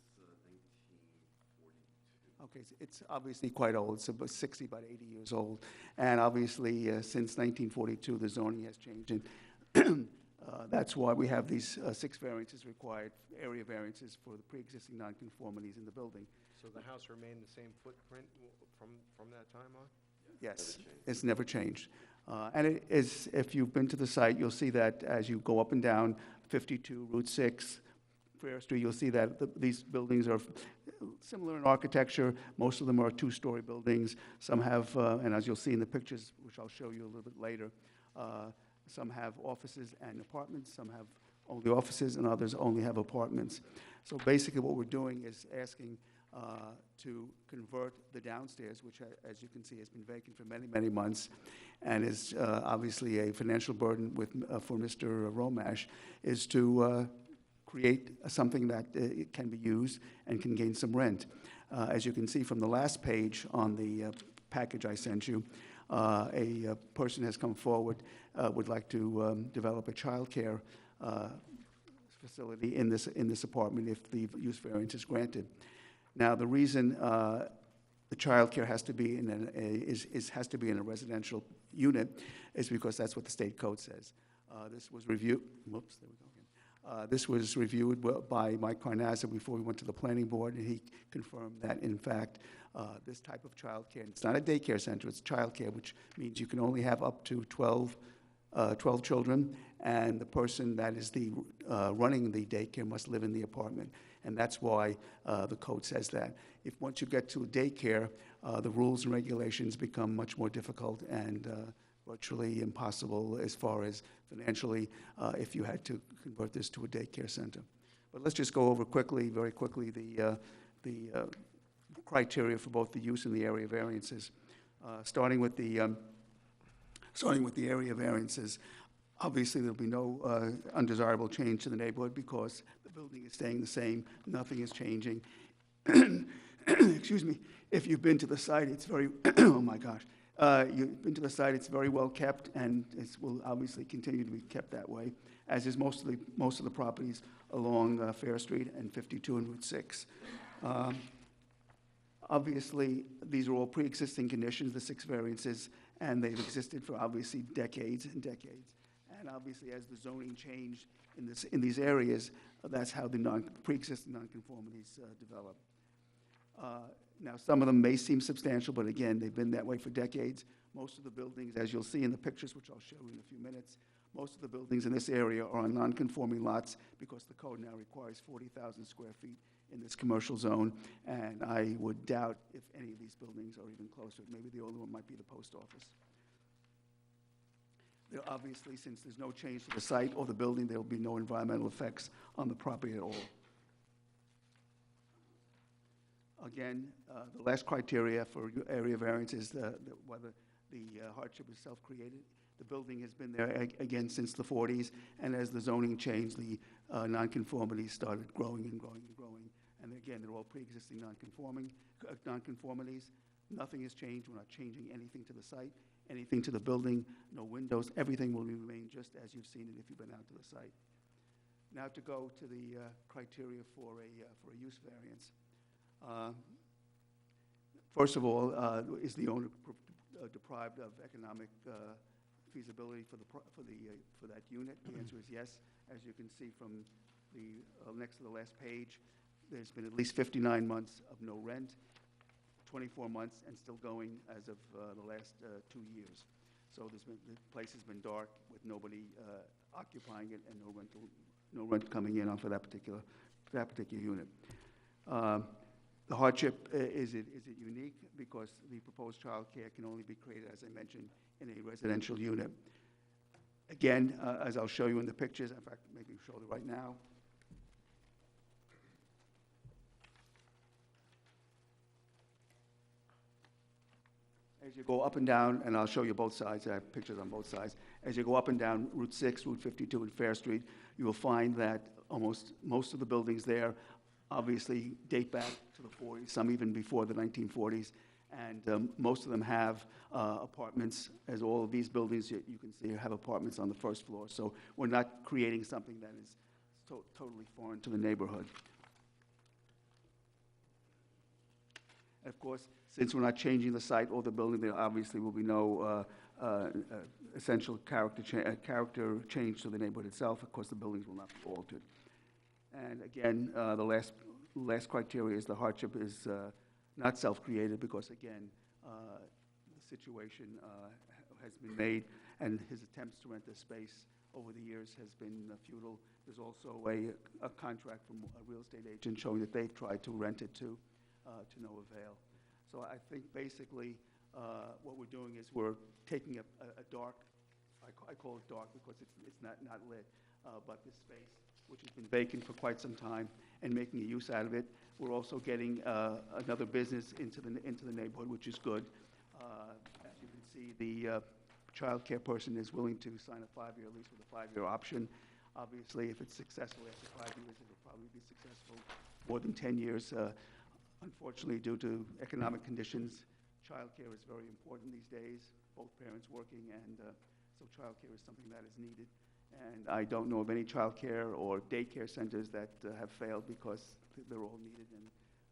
S11: It's 1942.
S12: Okay, it's obviously quite old. It's about 60, about 80 years old. And obviously, since 1942, the zoning has changed. And That's why we have these 6 variances required, area variances for the pre-existing nonconformities in the building.
S1: So the house remained the same footprint from that time on?
S12: Yes, it's never changed. And it is, if you've been to the site, you'll see that as you go up and down 52, Route 6, Fair Street, you'll see that these buildings are similar in architecture. Most of them are 2-story buildings. Some have, and as you'll see in the pictures, which I'll show you a little bit later, some have offices and apartments, some have only offices, and others only have apartments. So basically what we're doing is asking to convert the downstairs, which, as you can see, has been vacant for many, many months, and is obviously a financial burden for Mr. Romash, is to create something that can be used and can gain some rent. As you can see from the last page on the package I sent you, a person has come forward, would like to develop a childcare facility in this apartment if the use variance is granted. Now, the reason the childcare has to be has to be in a residential unit is because that's what the state code says. This was reviewed. Whoops, there we go again. This was reviewed by Mike Carnazza before we went to the planning board, and he confirmed that, in fact, this type of childcare, it's not a daycare center, it's childcare, which means you can only have up to 12 children, and the person that is running the daycare must live in the apartment. And that's why the code says that. If once you get to a daycare, the rules and regulations become much more difficult and virtually impossible as far as financially if you had to convert this to a daycare center. But let's just go over quickly, very quickly, the criteria for both the use and the area variances. Starting with the area variances, obviously there'll be no undesirable change to the neighborhood because the building is staying the same, nothing is changing. Excuse me. If you've been to the site, it's very, oh my gosh. You've been to the site, it's very well kept, and it will obviously continue to be kept that way, as is most of the properties along Fair Street and 52 and Route 6. Obviously, these are all pre-existing conditions, the 6 variances, and they've existed for obviously decades and decades. And obviously, as the zoning changed in these areas, that's how the pre-existing nonconformities develop. Now, some of them may seem substantial, but again, they've been that way for decades. Most of the buildings, as you'll see in the pictures, which I'll show you in a few minutes, most of the buildings in this area are on non-conforming lots because the code now requires 40,000 square feet in this commercial zone, and I would doubt if any of these buildings are even closer. Maybe the only one might be the post office. There obviously, since there's no change to the site or the building, there will be no environmental effects on the property at all. Again, the last criteria for area variance is whether the hardship is self-created. The building has been there, again, since the 40s, and as the zoning changed, the nonconformities started growing and growing and growing. And again, they're all pre-existing nonconformities. Nothing has changed. We're not changing anything to the site, anything to the building, no windows. Everything will remain just as you've seen it if you've been out to the site. Now to go to the criteria for a use variance. First of all, is the owner deprived of economic feasibility for that unit? The answer is yes. As you can see from the next to the last page, there's been at least 59 months of no rent, 24 months, and still going as of the last 2 years. So the place has been dark with nobody occupying it and no rent coming in for that particular unit. The hardship, is it unique? Because the proposed child care can only be created, as I mentioned, in a residential unit. Again, as I'll show you in the pictures, in fact, maybe show it right now. As you go up and down, and I'll show you both sides, I have pictures on both sides. As you go up and down Route 6, Route 52, and Fair Street, you will find that most of the buildings there obviously date back to the 40s, some even before the 1940s, and most of them have apartments. As all of these buildings you can see have apartments on the first floor, so we're not creating something that is totally foreign to the neighborhood. And of course, since we're not changing the site or the building, there obviously will be no essential character change to the neighborhood itself. Of course, the buildings will not be altered. And again, the last criteria is the hardship is not self-created, because again, the situation has been made, and his attempts to rent this space over the years has been futile. There's also a contract from a real estate agent showing that they've tried to rent it to no avail. So I think basically what we're doing is we're taking a dark, I call it dark because it's not lit, but this space, which has been vacant for quite some time, and making a use out of it. We're also getting another business into the neighborhood, which is good. As you can see, the childcare person is willing to sign a 5-year lease with a 5-year option. Obviously, if it's successful after 5 years, it'll probably be successful more than 10 years. Unfortunately, due to economic conditions, childcare is very important these days, both parents working, and so childcare is something that is needed. And I don't know of any childcare or daycare centers that have failed, because they're all needed, and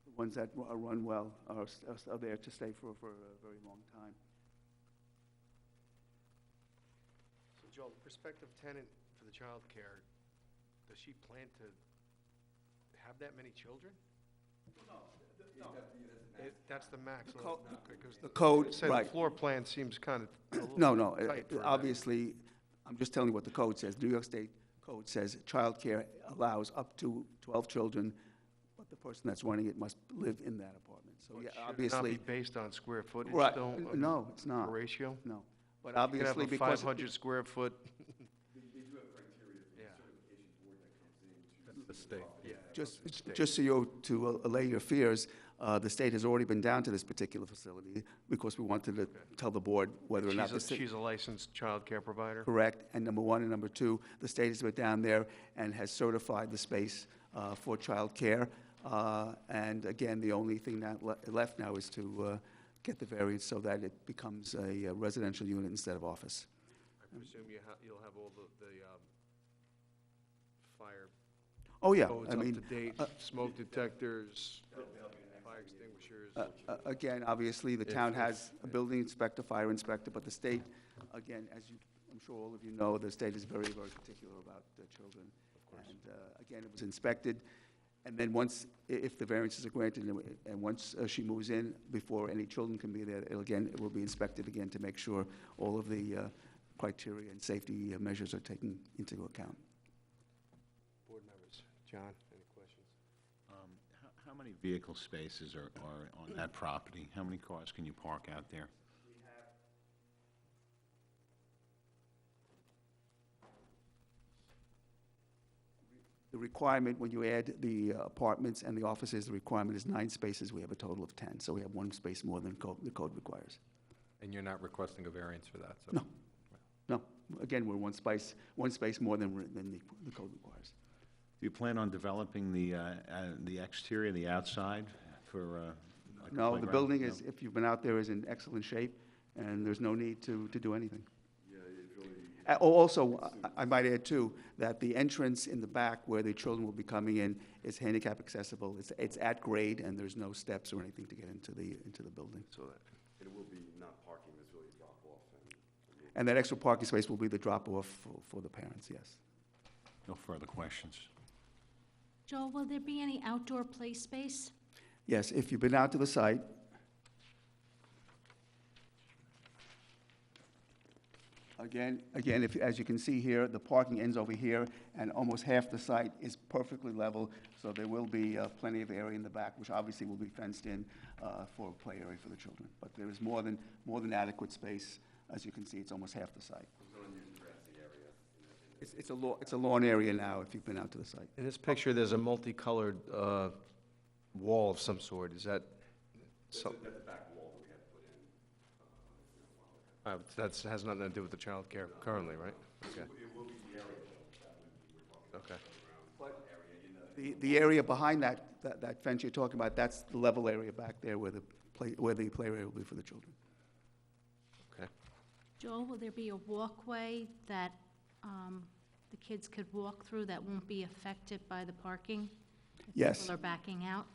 S12: the ones that are run well are there to stay for a very long time.
S1: So Joe, the prospective tenant for the childcare, does she plan to have that many children? No. That's the max. Because
S12: The code,
S1: say
S12: right.
S1: the floor plan seems kind of
S12: No,
S1: tight for that.
S12: obviously, I'm just telling you what the code says. New York State code says childcare allows up to 12 children, but the person that's running it must live in that apartment. So, yeah,
S1: Should it not
S12: obviously.
S1: be based on square footage
S12: Right,
S1: still?
S12: no, it's not.
S1: Ratio?
S12: No, but
S1: You could
S12: obviously,
S1: have a
S12: because.
S1: 500 square foot.
S7: The state.
S12: Just so you, to allay your fears, the state has already been down to this particular facility, because we wanted to tell the board whether or not the state.
S1: She's a licensed childcare provider?
S12: Correct, and number one, and number two, the state has been down there and has certified the space for childcare. And again, the only thing that left now is to get the variance so that it becomes a residential unit instead of office.
S1: I presume you'll have all the fire
S12: Oh, yeah,
S1: codes
S12: I
S1: up
S12: mean,
S1: to date, smoke detectors, fire extinguishers.
S12: again, obviously, the town has a building inspector, fire inspector, but the state, again, as you, I'm sure all of you know, the state is very, very particular about children. Of course. And again, it was inspected, and then once, if the variances are granted, and once she moves in, before any children can be there, it will be inspected again to make sure all of the criteria and safety measures are taken into account.
S1: Board members, John, any questions?
S5: How many vehicle spaces are on that property? How many cars can you park out there?
S12: The requirement, when you add the apartments and the offices, the requirement is 9 spaces. We have a total of 10, so we have 1 space more than the code requires.
S7: And you're not requesting a variance for that? So.
S12: No. No. Again, we're 1 space more than the code requires.
S5: Do you plan on developing the exterior, the outside for like a
S12: No, the
S5: playground?
S12: building
S5: No?
S12: is, if you've been out there, is in excellent shape, and there's no need to do anything. Also, I might add, too, that the entrance in the back where the children will be coming in is handicap accessible. It's at grade, and there's no steps or anything to get into the building.
S1: So that,
S11: It will be not parking, there's really a drop-off.
S12: And that extra parking space will be the drop-off for the parents, yes.
S5: No further questions.
S9: Joel, will there be any outdoor play space?
S12: Yes, if you've been out to the site, again, if, as you can see here, the parking ends over here, and almost half the site is perfectly level, so there will be plenty of area in the back, which obviously will be fenced in for a play area for the children. But there is more than adequate space. As you can see, it's almost half the site. It's a lawn area now, if you've been out to the site.
S1: in this picture, there's a multicolored wall of some sort. Is that something?
S11: That's the back wall that we had to put in.
S1: That has nothing to do with the childcare currently, right? Okay.
S11: It will be the area, though, that we're talking
S1: Okay.
S11: area,
S12: The area behind that fence you're talking about, that's the level area back there where the play area will be for the children.
S1: Okay.
S9: Joel, will there be a walkway that the kids could walk through that won't be affected by the parking? If
S12: Yes.
S9: people are backing out?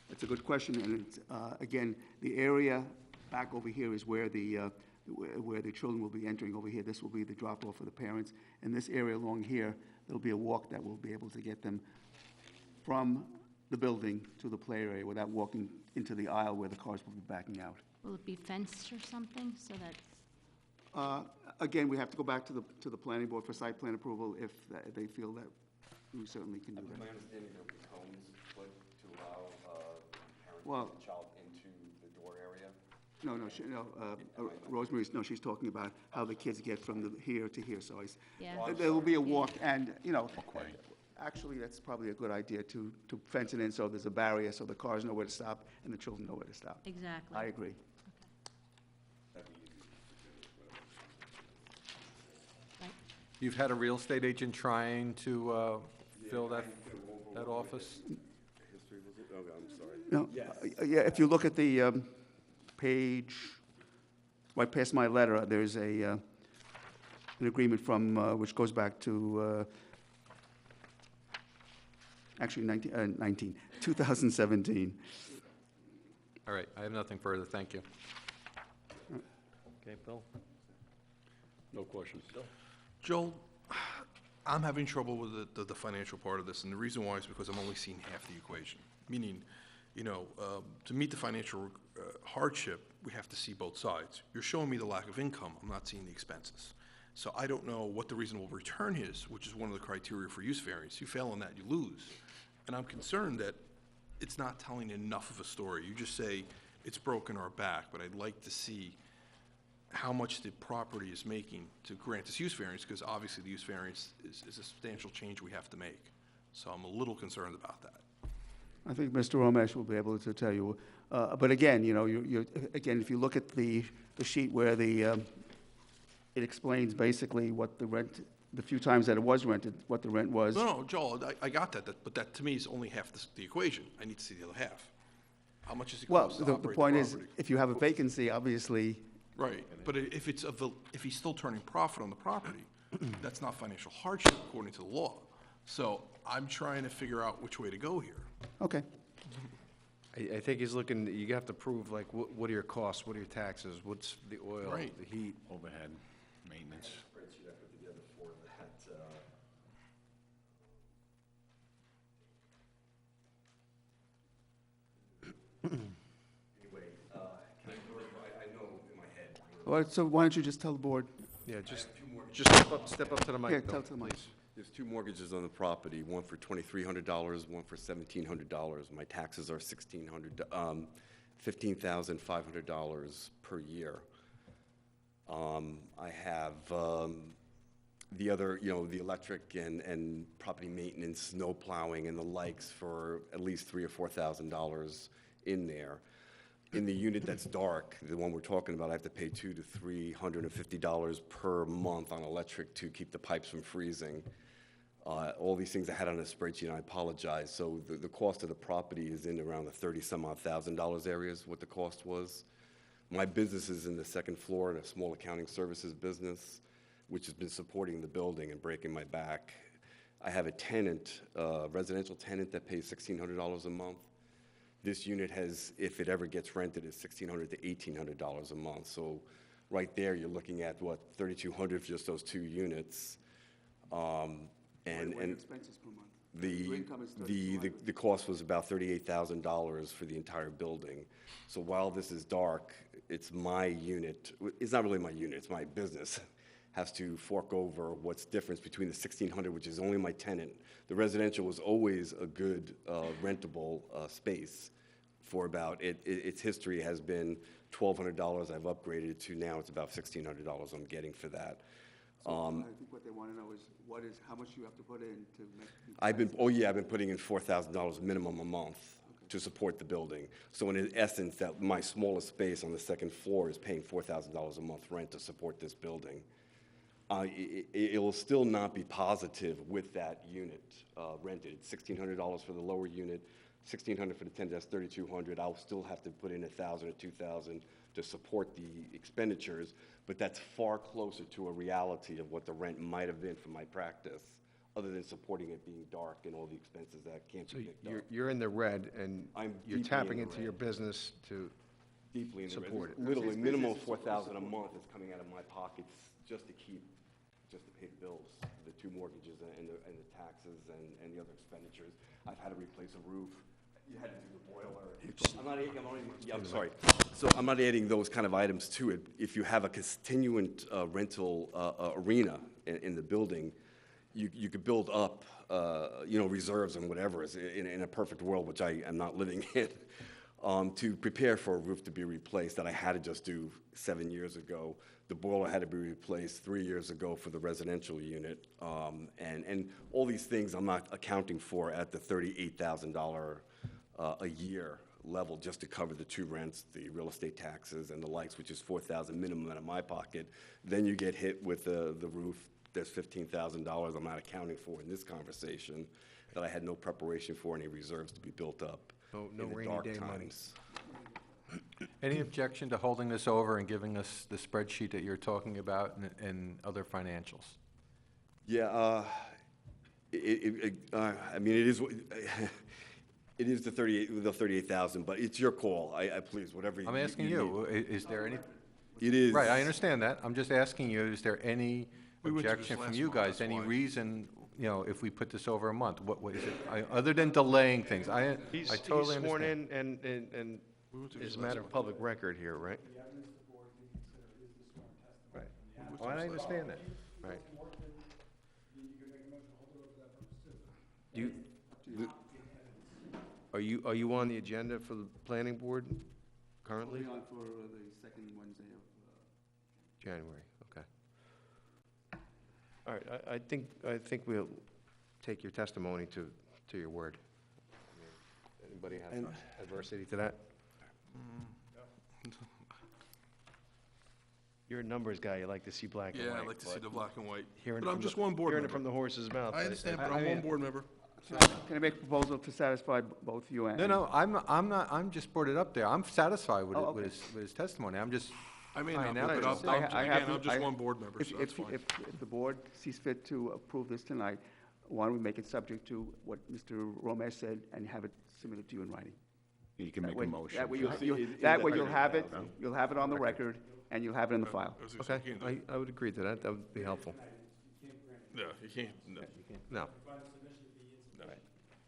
S12: It's a good question, and it's, again, the area back over here is where where the children will be entering over here. This will be the drop-off for the parents. And this area along here, there'll be a walk that will be able to get them from the building to the play area without walking into the aisle where the cars will be backing out.
S9: Will it be fenced or something so that,
S12: Again, we have to go back to the planning board for site plan approval if they feel that we certainly can do
S11: My
S12: that.
S11: understanding there will be cones put to allow parents
S12: Well-
S11: to get the child into the door area.
S12: No, Rosemary's, no, she's talking about how the kids get from here to here, so
S9: Yeah.
S12: there will be a walk, and, actually, that's probably a good idea to fence it in so there's a barrier, so the cars know where to stop and the children know where to stop.
S9: exactly?
S12: I agree.
S9: Right.
S7: You've had a real estate agent trying to fill that office?
S11: History, was it? Okay, I'm sorry.
S12: No,
S11: Yes.
S12: yeah, if you look at the page, right past my letter, there's an agreement from, which goes back to, actually 2017.
S7: All right, I have nothing further, thank you.
S1: Okay, Bill?
S3: No questions. Joel, I'm having trouble with the financial part of this, and the reason why is because I'm only seeing half the equation. Meaning, to meet the financial hardship, we have to see both sides. You're showing me the lack of income, I'm not seeing the expenses. So I don't know what the reasonable return is, which is one of the criteria for use variance. You fail on that, you lose. And I'm concerned that it's not telling enough of a story. You just say, it's broken our back, but I'd like to see how much the property is making to grant this use variance, because obviously the use variance is a substantial change we have to make. So I'm a little concerned about that.
S12: I think Mr. Romesh will be able to tell you. But again, again, if you look at the sheet where it explains basically what the rent, the few times that it was rented, what the rent was.
S3: No, Joel, I got that, but that to me is only half the equation. I need to see the other half. How much is it
S12: Well,
S3: cost to
S12: the
S3: operate the
S12: point is,
S3: property?
S12: if you have a vacancy, obviously,
S3: Right, but if he's still turning profit on the property, that's not financial hardship according to the law. So I'm trying to figure out which way to go here.
S12: okay.
S1: I think he's looking, you have to prove, like, what are your costs, what are your taxes, what's the oil,
S3: Right.
S1: the heat?
S5: Overhead, maintenance.
S11: Spreadsheet I put together for that. Anyway, can I know in my head.
S12: Well, so why don't you just tell the board?
S1: Yeah, just
S11: Two more-
S1: step up to the mic,
S12: Yeah,
S1: Bill,
S12: tell to the mic.
S1: please.
S11: There's two mortgages on the property, one for $2,300, one for $1,700. My taxes are $15,500 per year. I have the other, the electric and property maintenance, snow plowing and the likes for at least $3,000 or $4,000 in there. In the unit that's dark, the one we're talking about, I have to pay $200 to $350 per month on electric to keep the pipes from freezing. All these things I had on a spreadsheet, and I apologize. So the cost of the property is in around the $30-some-odd thousand area is what the cost was. My business is in the second floor in a small accounting services business, which has been supporting the building and breaking my back. I have a tenant, residential tenant that pays $1,600 a month. This unit has, if it ever gets rented, is $1,600 to $1,800 a month. So right there, you're looking at, what, $3,200 for just those two units. And
S12: Expenses per month. Your income is
S11: the cost was about $38,000 for the entire building. So while this is dark, it's my unit, it's not really my unit, it's my business, has to fork over what's difference between the $1,600, which is only my tenant. The residential was always a good rentable space for about, its history has been $1,200. I've upgraded it to now it's about $1,600 I'm getting for that.
S12: I think what they want to know is how much you have to put in to make.
S11: I've been putting in $4,000 minimum a month to support the building. So in essence, that my smallest space on the second floor is paying $4,000 a month rent to support this building. It will still not be positive with that unit rented. It's $1,600 for the lower unit, $1,600 for the tenant, that's $3,200. I'll still have to put in $1,000 or $2,000 to support the expenditures, but that's far closer to a reality of what the rent might have been for my practice other than supporting it being dark and all the expenses that can't
S1: So
S11: be picked up.
S1: you're in the red, and
S11: I'm
S1: you're
S11: deeply in
S1: tapping
S11: the
S1: into your
S11: red.
S1: business to,
S11: Deeply in the red.
S1: Support it.
S11: Literally, minimum of $4,000 a month is coming out of my pockets just to pay the bills, the 2 mortgages and the taxes and the other expenditures. I've had to replace a roof. You had to do the boiler. I'm sorry. So I'm not adding those kind of items to it. If you have a continuant rental arena in the building, you could build up, reserves and whatever is in a perfect world, which I am not living in, to prepare for a roof to be replaced that I had to just do 7 years ago. The boiler had to be replaced 3 years ago for the residential unit. And all these things I'm not accounting for at the $38,000 a year level just to cover the 2 rents, the real estate taxes and the likes, which is $4,000 minimum out of my pocket. Then you get hit with the roof. There's $15,000 I'm not accounting for in this conversation that I had no preparation for, any reserves to be built up
S1: no
S11: in the
S1: rainy
S11: dark
S1: day money.
S11: times.
S7: Any objection to holding this over and giving us the spreadsheet that you're talking about and other financials?
S11: Yeah, I mean, it is, it is the 38,000, but it's your call. I please, whatever.
S7: I'm asking you, is there any?
S11: It is.
S7: Right, I understand that. I'm just asking you, is there any
S3: We went through this
S7: objection from
S3: last
S7: you
S3: month,
S7: guys?
S3: that's
S7: Any
S3: why.
S7: reason, if we put this over a month, what is it? Other than delaying things, I
S1: He's
S7: totally
S1: sworn
S7: understand.
S1: in and
S3: We went through
S1: is
S3: this
S1: a matter
S3: last
S1: of public record here, right? Right. Oh, I understand that, right. Are you on the agenda for the planning board currently?
S12: On for the second Wednesday of
S1: January, okay. All right, I think we'll take your testimony to your word. Anybody have
S11: And-
S1: adversity to that? You're a numbers guy, you like to see black and white.
S3: Yeah, I like to see
S1: but
S3: the black and white.
S1: hearing it
S3: But I'm
S1: from
S3: just
S1: the-
S3: one board
S1: Hearing it
S3: member.
S1: from the horse's mouth.
S3: I understand, but
S1: I
S3: I'm
S1: mean,
S3: one board member.
S12: Can I make a proposal to satisfy both you and?
S7: No, I'm not, I'm just brought it up there. I'm satisfied with
S12: Oh,
S7: it, with
S12: okay.
S7: his testimony. I'm just,
S3: I may
S7: Fine,
S3: not
S7: now
S3: be, but
S7: it's-
S3: again, I'm just one board member, so that's fine.
S12: If the board sees fit to approve this tonight, why don't we make it subject to what Mr. Romesh said and have it submitted to you in writing?
S5: You can
S12: That
S5: make a
S12: way-
S5: motion.
S12: That way
S11: You'll see,
S12: you'll
S11: is
S12: that
S11: that
S12: way
S11: better
S12: you'll
S11: than
S12: have it,
S11: that, huh?
S12: you'll have it on the record, and you'll have it in the file.
S3: I was gonna say,
S1: Okay,
S3: you can't do-
S1: I would agree to that, that would be helpful.
S3: Yeah, you can't, no.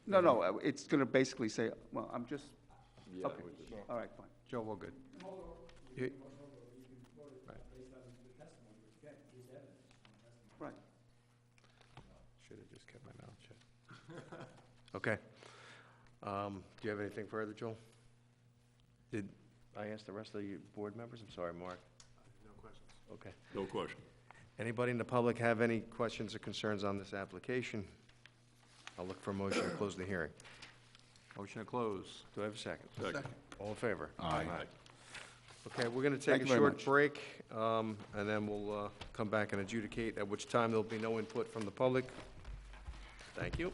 S1: No,
S12: No, it's gonna basically say, well, I'm just,
S11: Yeah,
S12: okay,
S11: we just-
S12: all right, fine.
S7: Joe, we're good.
S1: You-
S12: Right.
S1: should have just kept my mouth shut. Okay. Do you have anything further, Joel? Did I ask the rest of the board members? I'm sorry, Mark.
S3: No questions.
S1: Okay.
S5: No question.
S1: Anybody in the public have any questions or concerns on this application? I'll look for a motion to close the hearing.
S7: Motion to close.
S1: Do I have a second?
S3: Second.
S1: All in favor?
S5: Aye.
S1: Okay, we're going to
S12: Thank
S1: take a
S12: you very
S1: short
S12: much.
S1: break, and then we'll come back and adjudicate, at which time there'll be no input from the public. Thank you.